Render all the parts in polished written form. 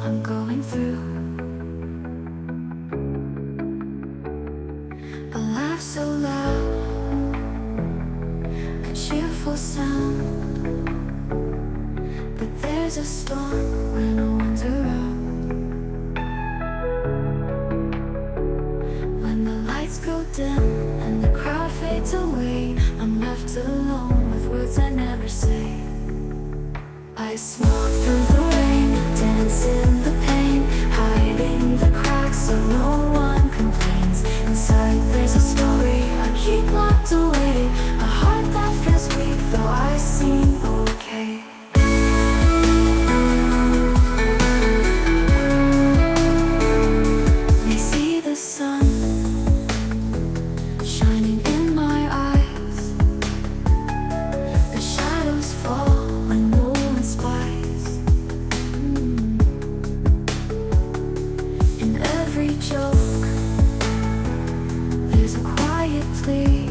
I'm going through. A laugh so loud, a cheerful sound, but there's a storm when no one's around. When the lights go dim and the crowd fades away, I'm left alone with words I never say. I smoke through the rain, dance in the pain, hiding the cracks so no one complains. Inside there's a story I keep locked away, a heart that feels weak though I seem okay. They see the sun shining in my eyes, the shadows fall when no one spies. In every joke there's a quiet plea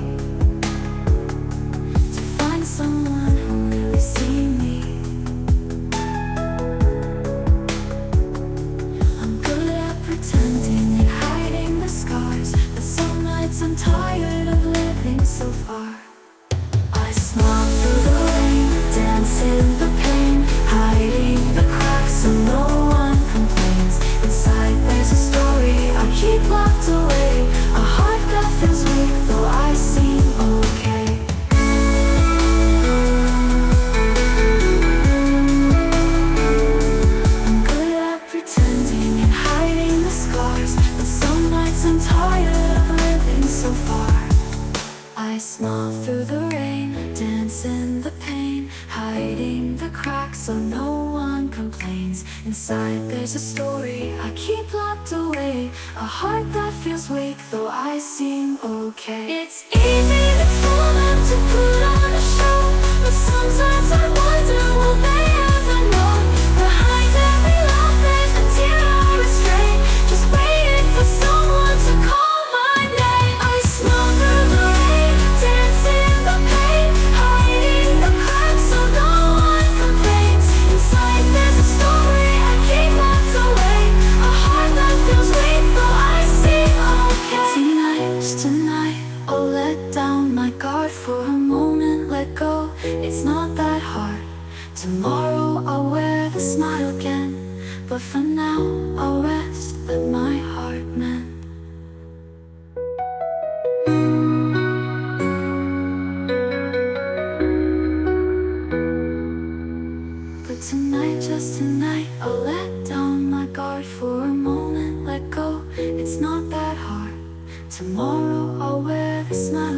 to find someone who really sees me. I'm good at pretending and hiding the scars, but some nights I'm tired of living so far. I smile through the rain, dance in the pain, hiding the cracks so no one complains. Inside there's a story I keep locked away, a heart that feels weak though I seem okay. I'm good at pretending and hiding the scars, but some nights I'm tired of living so far. I smile through the rain, dance in the pain, hiding the cracks so no one complains. Inside there's a story I keep locked away, a heart that feels weak though I seem okay. It's easy to fool them to put on a show, but sometimes I wonder, will they ever know? Behind every laugh there's a tear I restrain, just waiting for someone to call my name. I smile through the rain, dance in the pain, hiding the cracks so no one complains. Inside there's a story I keep locked away, a heart that feels weak though I seem okay. Tonight, just tonight, I'll let down my guard for a moment, let go. It's not that hard. Tomorrow I'll wear the smile again, but for now I'll rest, let my heart mend. But tonight, just tonight, I'll let down my guard for a moment, let go. It's not that hard. Tomorrow I'll wear the smile